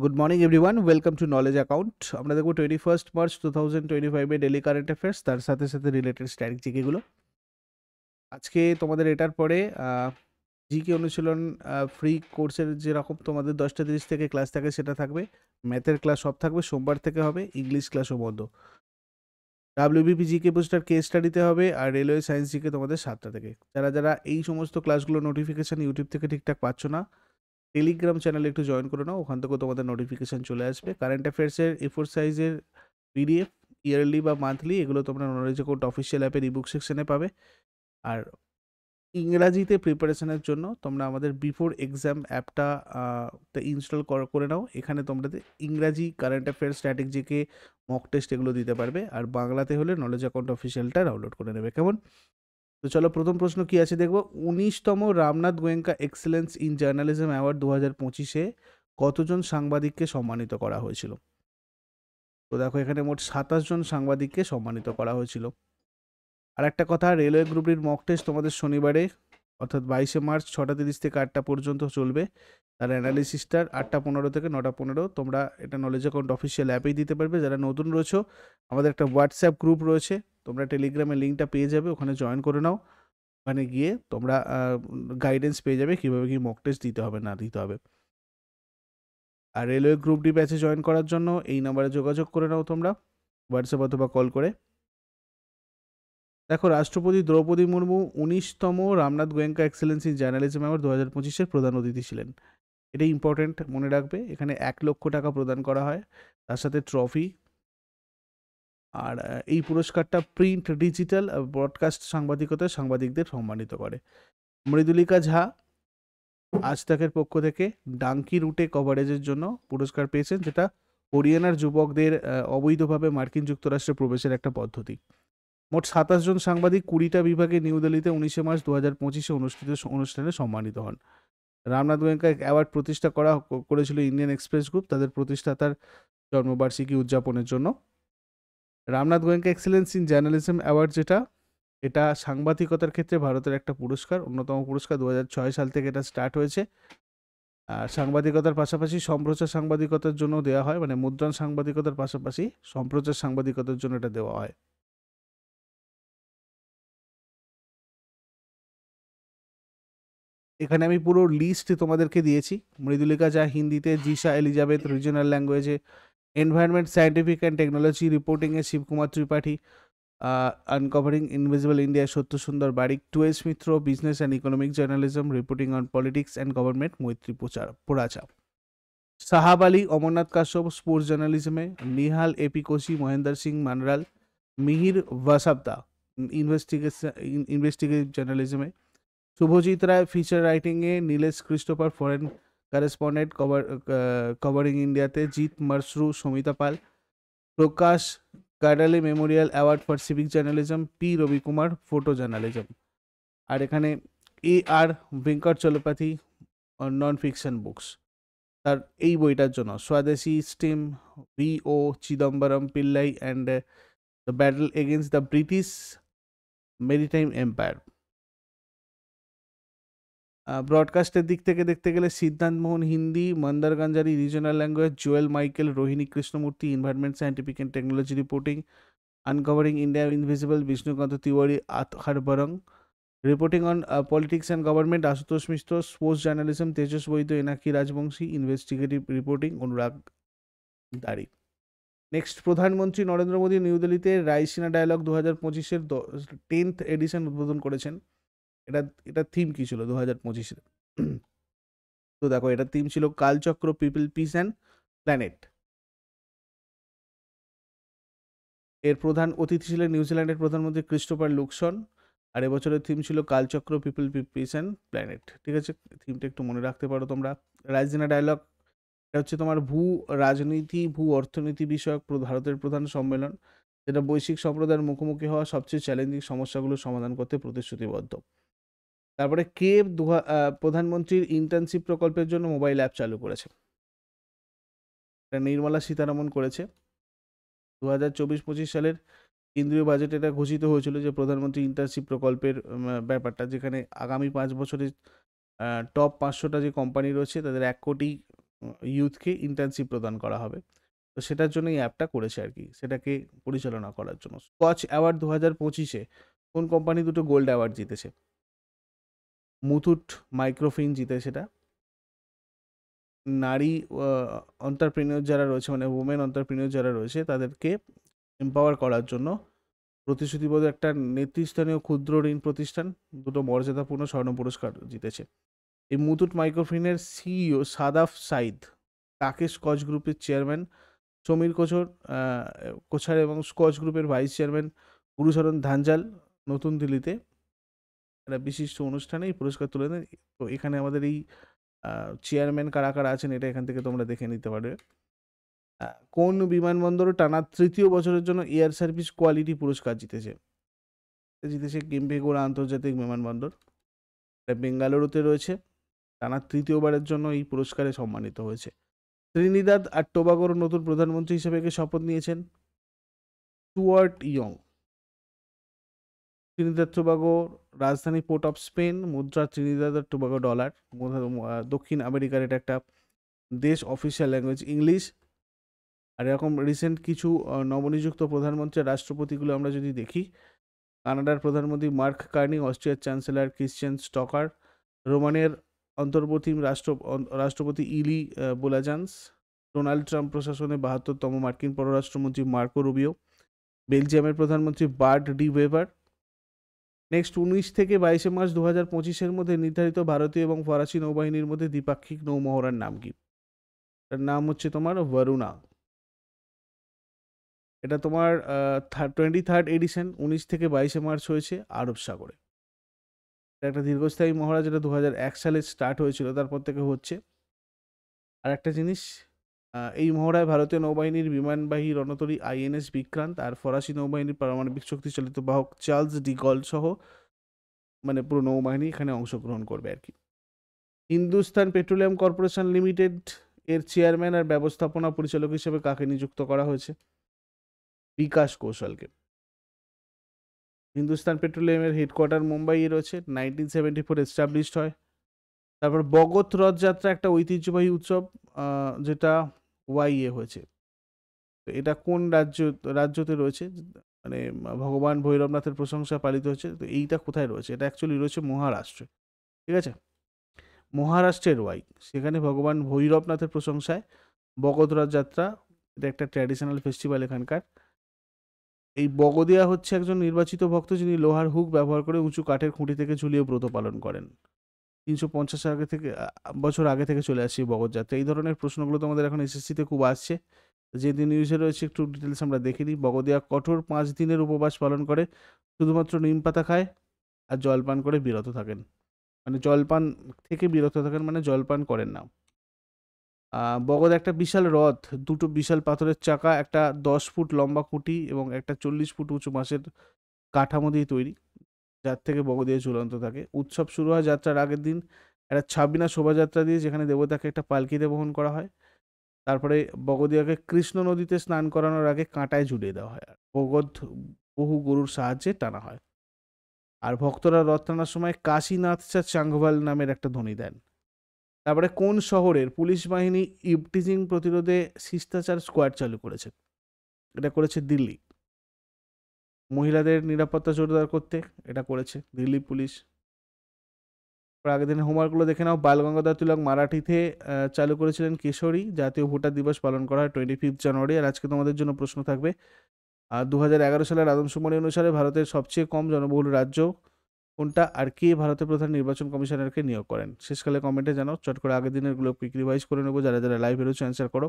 Good morning everyone, welcome to knowledge account. আমরা দেখবো 21 March 2025 daily current affairs, তার সাথে সাথে রিলেটেড স্ট্র্যাটেজিগুলো। আজকে তোমাদের এটার পরে জিকে অনুশীলন ফ্রি কোর্সের যেরকম তোমাদের 10টা 30 থেকে ক্লাস থাকে সেটা থাকবে। ম্যাথের ক্লাস সব থাকবে, সোমবার থেকে হবে। ইংলিশ ক্লাসও বন্ধ। ডাব্লিউবিপি জিকে বুস্টার কেস স্টাডিতে হবে, আর রেলওয়ে সায়েন্স জিকে তোমাদের 7টা থেকে। যারা যারা এই সমস্ত ক্লাসগুলো নোটিফিকেশান ইউটিউব থেকে ঠিকঠাক পাচ্ছ না, টেলিগ্রাম চ্যানেলে একটু জয়েন করে নাও, ওখান থেকেও তোমাদের নোটিফিকেশান চলে আসবে। কারেন্ট অ্যাফেয়ার্সের A4 সাইজের পিডিএফ, ইয়ারলি বা মান্থলি, এগুলো তোমরা নলেজ অ্যাকাউন্ট অফিসিয়াল অ্যাপের ইবুক সেকশনে পাবে। আর ইংরাজিতে প্রিপারেশনের জন্য তোমরা আমাদের বিফোর এক্সাম অ্যাপটা ইনস্টল করে নাও। এখানে তোমরা ইংরাজি কারেন্ট অ্যাফেয়ার্স, স্ট্র্যাটেজিকে, মক টেস্ট এগুলো দিতে পারবে। আর বাংলাতে হলে নলেজ অ্যাকাউন্ট অফিসিয়ালটা ডাউনলোড করে নেবে। কেমন? তো চলো, প্রথম প্রশ্ন কি আছে দেখবো। 19তম Ramnath Goenka excellence in journalism award 2025-এ কতজন সাংবাদিককে সম্মানিত করা হয়েছিল? তো দেখো, এখানে মোট 27 জন সাংবাদিককে সম্মানিত করা হয়েছিল। আর একটা কথা, রেলওয়ে গ্রুপটির মক টেস্ট তোমাদের শনিবারে অর্থাৎ 22শে মার্চ 6টা 30 থেকে 8টা পর্যন্ত চলবে। তার অ্যানালিসিসটার 8টা 15 থেকে 9টা 15। তোমরা এটা নলেজ অ্যাকাউন্ট অফিসিয়াল অ্যাপেই দিতে পারবে। যারা নতুন রয়েছো, আমাদের একটা হোয়াটসঅ্যাপ গ্রুপ রয়েছে, তোমরা টেলিগ্রামের লিঙ্কটা পেয়ে যাবে, ওখানে জয়েন করে নাও। ওখানে গিয়ে তোমরা গাইডেন্স পেয়ে যাবে কীভাবে কি মক টেস্ট দিতে হবে না দিতে হবে। আর রেলওয়ে গ্রুপ ডি ব্যাচে জয়েন করার জন্য এই নাম্বারে যোগাযোগ করে নাও তোমরা, হোয়াটসঅ্যাপ অথবা কল করে। দেখো, রাষ্ট্রপতি দ্রৌপদী মুর্মু 19তম Ramnath Goenka excellence in journalism award 2025-এর প্রধান অতিথি ছিলেন। এটা ইম্পর্টেন্ট, মনে রাখবে। এখানে 1 লক্ষ টাকা প্রদান করা হয়, তার সাথে ট্রফি। আর এই পুরস্কারটা প্রিন্ট, ডিজিটাল, ব্রডকাস্ট সাংবাদিকতায় সাংবাদিকদের সম্মানিত করে। মৃদুলিকা ঝা আজ তাকের পক্ষ থেকে ডাঙ্কি রুটে কভারেজের জন্য পুরস্কার পেয়েছেন, যেটা হরিয়ানার যুবকদের অবৈধভাবে মার্কিন যুক্তরাষ্ট্রে প্রবেশের একটা পদ্ধতি। মোট 27 জন সাংবাদিক 20টা বিভাগে নিউ দিল্লিতে 19শে মার্চ 2025-এ অনুষ্ঠিত অনুষ্ঠানে সম্মানিত হন। রামনাথ গোয়েঙ্কা অ্যাওয়ার্ড প্রতিষ্ঠা করেছিল ইন্ডিয়ান এক্সপ্রেস গ্রুপ, তাদের প্রতিষ্ঠাতার জন্মবার্ষিকী উদযাপনের জন্য। Ramnath Goenka excellence in journalism award, এটা সাংবাদিকতার ক্ষেত্রে ভারতের একটা পুরস্কার, অন্যতম পুরস্কার। 2006 সাল থেকে এটা স্টার্ট হয়েছে। আর সাংবাদিকতার পাশাপাশি সম্প্রচার সাংবাদিকতার জন্য দেওয়া হয়, মানে মুদ্রণ সাংবাদিকতার পাশাপাশি সম্প্রচার সাংবাদিকতার জন্য এটা দেওয়া হয়। এখানে আমি পুরো লিস্ট তোমাদেরকে দিয়েছি। মৃদুলিকা যা হিন্দিতে, জিসা এলিজাবেথ রিজনাল ল্যাঙ্গুয়েজে, এনভায়রনমেন্ট, সায়েন্টিফিক অ্যান্ড টেকনোলজি রিপোর্টিংয়ে Shivkumar Tripathi, uncovering invisible India Satya Sundar Barik, টুয়েস Mitra business and economic journalism reporting on politics and government Maitri Porecha, Sahab Ali Amarnath Kashyap sports জার্নালিজমে, নিহাল এপি কোশি মহেন্দ্র সিং মানরাল, মিহির ওয়াসাবদা ইনভেস্টিগেটিভ জার্নালিজমে, শুভজিৎ রায় ফিচার রাইটিংয়ে, Nilesh Christopher foreign correspondent covering ইন্ডিয়াতে, Jeet Mashru Samita Pal, Prakash Kardaley memorial award for civic journalism, P Ravi Kumar photo journalism. আর এখানে আর Venkat Chalapathy non fiction books, তার এই বইটার জন্য স্বদেশী স্টিম, ও Chidambaram Pillai and the battle against the British maritime empire. ব্রডকাস্টের দিক থেকে দেখতে গেলে Siddhant Mohan Hindi, Mandar Ganjari regional language, Joel Michael, Rohini Krishnamurthy environment, scientific and technology reporting, uncovering India invisible Vishnukant Tiwari, Athar বরং, reporting on politics and government Ashutosh Mishra, sports journalism Tejas Baidya, এনাকি Rajbanshi, investigative reporting অনুরাগ দাড়ি। Next, প্রধানমন্ত্রী Narendra Modi new দিল্লিতে রাইসিনা dialogue 2025-এর 10th addition উদ্বোধন করেছেন। এটা থিম কি ছিল 2025-এর? তো দেখো, এটার থিম ছিল কালচক্র, পিপল, পিস অ্যান্ড প্ল্যানেট। এর প্রধান অতিথি ছিলেন নিউজিল্যান্ডের প্রধানমন্ত্রী ক্রিস্টোফার লুকসন। আর এবছরের থিম ছিল কালচক্র, পিপল, পিস অ্যান্ড প্ল্যানেট। ঠিক আছে, থিমটা একটু মনে রাখতে পারো তোমরা। রাইসিনা ডায়ালগ, এটা হচ্ছে তোমার ভূ রাজনীতি, ভূ অর্থনীতি বিষয়ক ভারতের প্রধান সম্মেলন, যেটা বৈশ্বিক সম্প্রদায়ের মুখোমুখি হওয়া সবচেয়ে চ্যালেঞ্জিং সমস্যাগুলো সমাধান করতে প্রতিশ্রুতিবদ্ধ। তারপরে প্রধানমন্ত্রীর ইন্টার্নশিপ প্রকল্পের জন্য মোবাইল অ্যাপ চালু করেছে? এটা নির্মলা সীতারামন করেছে। 2024-25 সালের কেন্দ্রীয় বাজেটে এটা ঘোষিত হয়েছিল যে প্রধানমন্ত্রী ইন্টার্নশিপ প্রকল্পের ব্যাপারটা, যেখানে আগামী 5 বছরে টপ 500টা যে কোম্পানি রয়েছে তাদের 1 কোটি ইউথকে ইন্টার্নশিপ প্রদান করা হবে। তো সেটার জন্য এই অ্যাপটা করেছে আর কি, সেটাকে পরিচালনা করার জন্য। স্কচ অ্যাওয়ার্ড 2025-এ কোন কোম্পানি দুটো গোল্ড অ্যাওয়ার্ড জিতেছে? মুথুট মাইক্রোফিন জিতে সেটা। নারী এন্টারপ্রেনিউর যারা রয়েছে, মানে ওমেন এন্টারপ্রেনিউর যারা রয়েছে, তাদেরকে এম্পাওয়ার করার জন্য প্রতিশ্রুতিবদ্ধ একটা নেতৃস্থানীয় ক্ষুদ্র ঋণ প্রতিষ্ঠান দুটো মর্যাদাপূর্ণ স্বর্ণ পুরস্কার জিতেছে। এই মুথুট মাইক্রোফিনের সিইও সাদাফ সাইদ তাকে স্কচ গ্রুপের চেয়ারম্যান সমীর কোছার এবং স্কচ গ্রুপের ভাইস চেয়ারম্যান গুরুচরণ ধাঞ্জাল নতুন দিল্লিতে একটা বিশিষ্ট অনুষ্ঠানে এই পুরস্কার তুলে দেন। তো এখানে আমাদের এই চেয়ারম্যান কারা কারা আছেন এটা এখান থেকে তোমরা দেখে নিতে পারবে। কোন বিমানবন্দর টানা তৃতীয় বছরের জন্য এয়ার সার্ভিস কোয়ালিটি পুরস্কার জিতেছে? কেম্পেগৌড়া আন্তর্জাতিক বিমানবন্দর, এটা বেঙ্গালুরুতে রয়েছে, টানা তৃতীয়বারের জন্য এই পুরস্কারে সম্মানিত হয়েছে। ত্রিনিদাদ আর টোবাগোর নতুন প্রধানমন্ত্রী হিসেবে কে শপথ নিয়েছেন? Stuart Young. ত্রিনিদাদ টোবাগো রাজধানী পোর্ট অফ স্পেন, মুদ্রা ত্রিনিদাদ আর টোবাগো ডলার। দক্ষিণ আমেরিকার এটা একটা দেশ, অফিসিয়াল ল্যাঙ্গুয়েজ ইংলিশ। আর এরকম রিসেন্ট কিছু নবনিযুক্ত প্রধানমন্ত্রী রাষ্ট্রপতিগুলো আমরা যদি দেখি, কানাডার প্রধানমন্ত্রী মার্ক কার্নি, অস্ট্রিয়ার চ্যান্সেলর ক্রিশ্চিয়ান স্টকার, রোমানিয়ার অন্তর্বর্তী রাষ্ট্রপতি ইলি বোলাজান্স, ডোনাল্ড ট্রাম্প প্রশাসনে 72তম মার্কিন পররাষ্ট্রমন্ত্রী মার্কো রুবিও, বেলজিয়ামের প্রধানমন্ত্রী বার্ট ডি ওয়েবার। নেক্সট 19 থেকে 22 মার্চ 2025-এর মধ্যে নির্ধারিত ভারতীয় এবং ফরাসি নৌবাহিনীর মধ্যে দ্বিপাক্ষিক নৌমহড়ার নাম কি? তার নাম হচ্ছে তোমার বরুণা। এটা তোমার 23rd এডিশন 19 থেকে 22 মার্চ হয়েছে আরব সাগরে। এটা একটা দীর্ঘস্থায়ী মহড়া যেটা 2001 সালে স্টার্ট হয়েছিল, তারপর থেকে হচ্ছে। আর একটা জিনিস, এই মহড়ায় ভারতীয় নৌবাহিনীর বিমানবাহী রণতরী আইএনএস বিক্রান্ত আর ফরাসি নৌবাহিনীর পারমাণবিক শক্তিচালিত বাহক চার্লস ডি গল সহ মানে পুরো নৌবাহিনী এখানে অংশগ্রহণ করবে আর কি। হিন্দুস্তান পেট্রোলিয়াম কর্পোরেশন লিমিটেড এর চেয়ারম্যান আর ব্যবস্থাপনা পরিচালক হিসেবে কাকে নিযুক্ত করা হয়েছে? বিকাশ কৌশলকে। হিন্দুস্তান পেট্রোলিয়ামের হেডকোয়ার্টার মুম্বাইয়ে রয়েছে, 1974 এস্টাবলিশড হয়। তারপর বগত রথযাত্রা একটা ঐতিহ্যবাহী উৎসব যেটা ওয়াইএ হয়েছে। তো এটা কোন রাজ্যতে রয়েছে? মানে ভগবান ভৈরবনাথের প্রশংসা পালিত হচ্ছে। তো এইটা কোথায় রয়েছে? এটা অ্যাকচুয়ালি রয়েছে মহারাষ্ট্রে, ঠিক আছে? মহারাষ্ট্রের ওয়াই, সেখানে ভগবান ভৈরবনাথের প্রশংসায় বগত রথযাত্রা, এটা একটা ট্র্যাডিশনাল ফেস্টিভ্যাল এখানকার। এই বগদিয়া হচ্ছে একজন নির্বাচিত ভক্ত যিনি লোহার হুক ব্যবহার করে উঁচু কাঠের খুঁটি থেকে ঝুলিয়ে ব্রত পালন করেন। 350 বছর আগে থেকে চলে আসছে বগদ যাত্রা। এই ধরনের প্রশ্নগুলো তোমাদের এখন এসএসসিতে খুব আসছে। যে দিন নিউজে রয়েছে একটু ডিটেলস আমরা দেখে নিই। বগদিয়া কঠোর 5 দিনের উপবাস পালন করে, শুধুমাত্র নিম পাতা খায় আর জলপান করে বিরত থাকেন। মানে জলপান থেকে বিরত থাকেন মানে জলপান করেন না। বগদ একটা বিশাল রথ, দুটো বিশাল পাথরের চাকা, একটা 10 ফুট লম্বা খুঁটি এবং একটা 40 ফুট উঁচু বাঁশের কাঠামো দিয়ে তৈরি, যার থেকে বগদিয়া ঝুলন্ত থাকে। উৎসব শুরু হয় যাত্রার আগের দিন একটা ছাবিনা শোভাযাত্রা দিয়ে, যেখানে দেবতাকে একটা পালকিতে বহন করা হয়। তারপরে বগদিয়াকে কৃষ্ণ নদীতে স্নান করানোর আগে কাঁটায় ঝুলিয়ে দেওয়া হয়, আর বগদ বহু গরুর সাহায্যে টানা হয়। আর ভক্তরা রথ টানার সময় কাশীনাথ চা চাঙ্গভাল নামের একটা ধ্বনি দেন। তারপরে কোন শহরের পুলিশ বাহিনী ইভটিজিং প্রতিরোধে শিষ্টাচার স্কোয়াড চালু করেছে? এটা করেছে দিল্লি। মহিলাদের নিরাপত্তা জোরদার করতে এটা করেছে দিল্লি পুলিশ। আগের দিনের হোমওয়ার্কগুলো দেখে নাও। বালগঙ্গাধর তিলক মারাঠিতে চালু করেছিলেন কেশরী। জাতীয় ভোটার দিবস পালন করা হয় 25 জানুয়ারি। আর আজকে তোমাদের জন্য প্রশ্ন থাকবে, 2011 সালের আদমশুমারি অনুসারে ভারতের সবচেয়ে কম জনবহুল রাজ্য কোনটা, আর কে ভারতের প্রধান নির্বাচন কমিশনারকে নিয়োগ করেন? শেষকালে কমেন্টে জানাও। চট করে আগের দিনের গুলো কুইক রিভাইজ করে নেবো। যারা যারা লাইভ বেরোচ্ছে অ্যান্সার করো।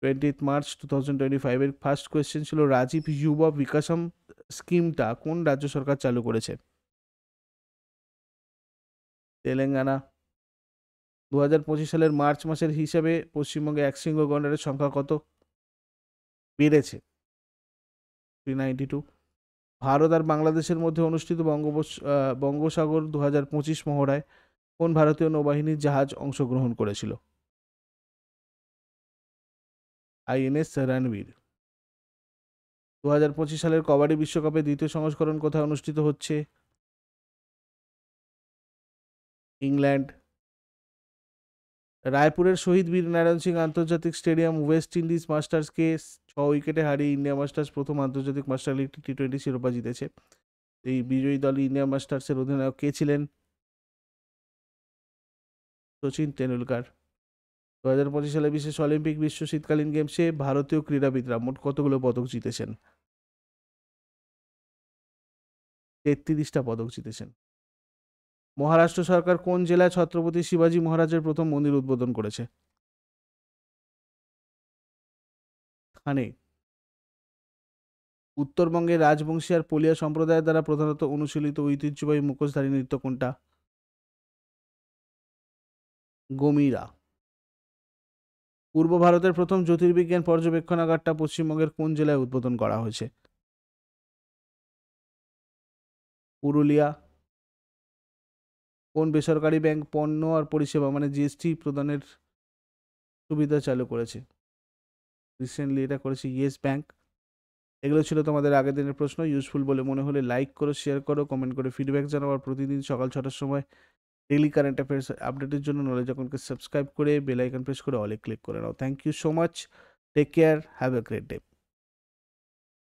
20 মার্চ 2025-এর ফার্স্ট কোয়েশ্চেন ছিল, রাজীব যুব বিকাশম স্কিমটা কোন রাজ্য সরকার চালু করেছে? তেলেঙ্গানা। 2025 সালের মার্চ মাসের হিসাবে পশ্চিমবঙ্গে একশৃঙ্গ গন্ডারের সংখ্যা কত? বেড়েছে, 392। ভারত আর বাংলাদেশের মধ্যে অনুষ্ঠিত বঙ্গোপসাগর 2025 মহড়ায় কোন ভারতীয় নৌবাহিনীর জাহাজ অংশগ্রহণ করেছিল? আইএনএস রণবীর। 2025 সালের কবাডি বিশ্বকাপের দ্বিতীয় সংস্করণ কোথায় অনুষ্ঠিত হচ্ছে? ইংল্যান্ড। রায়পুরের শহীদ বীর নারায়ণ সিং আন্তর্জাতিক স্টেডিয়াম ওয়েস্ট ইন্ডিজ মাস্টার্সকে 6 উইকেটে হারিয়ে ইন্ডিয়া মাস্টার্স প্রথম আন্তর্জাতিক মাস্টার লিগ টি20 শিরোপা জিতেছে। এই বিজয়ী দল ইন্ডিয়া মাস্টার্সের অধিনায়ক কে ছিলেন? সচিন টেন্ডুলকার। 2025 সালে বিশেষ অলিম্পিক বিশ্ব শীতকালীন গেমসে ভারতীয় ক্রীড়াবিদরা মোট কতগুলো পদক জিতেছেন? 33টা পদক জিতেছেন। মহারাষ্ট্র সরকার কোন জেলায় ছত্রপতি শিবাজী মহারাজের প্রথম মন্দির উদ্বোধন করেছে? থানে। উত্তরবঙ্গের রাজবংশী আর পলিয়া সম্প্রদায়ের দ্বারা প্রধানত অনুশীলিত ঐতিহ্যবাহী মুখোশধারী নৃত্য কোনটা? গমিরা। পূর্ব ভারতের প্রথম জ্যোতির্বিজ্ঞান পর্যবেক্ষণাগারটা পশ্চিমবঙ্গের কোন জেলায় উদ্বোধন করা হয়েছে? পুরুলিয়া। কোন বেসরকারি ব্যাংক পণ্য আর পরিষেবা মানে জিএসটি প্রদানের সুবিধা চালু করেছে? রিসেন্টলি এটা করেছে ইয়েস ব্যাংক। এগুলো ছিল তোমাদের আগের দিনের প্রশ্ন। ইউজফুল বলে মনে হলে লাইক করো, শেয়ার করো, কমেন্ট করে ফিডব্যাক জানাও। আর প্রতিদিন সকাল 6টার সময় ডেইলি কারেন্ট অ্যাফেয়ার্স আপডেটের জন্য নলেজ অ্যাকাউন্টকে সাবস্ক্রাইব করে বেল আইকন প্রেস করে অলে ক্লিক করে নাও। Thank you so much. Take care, have a great day.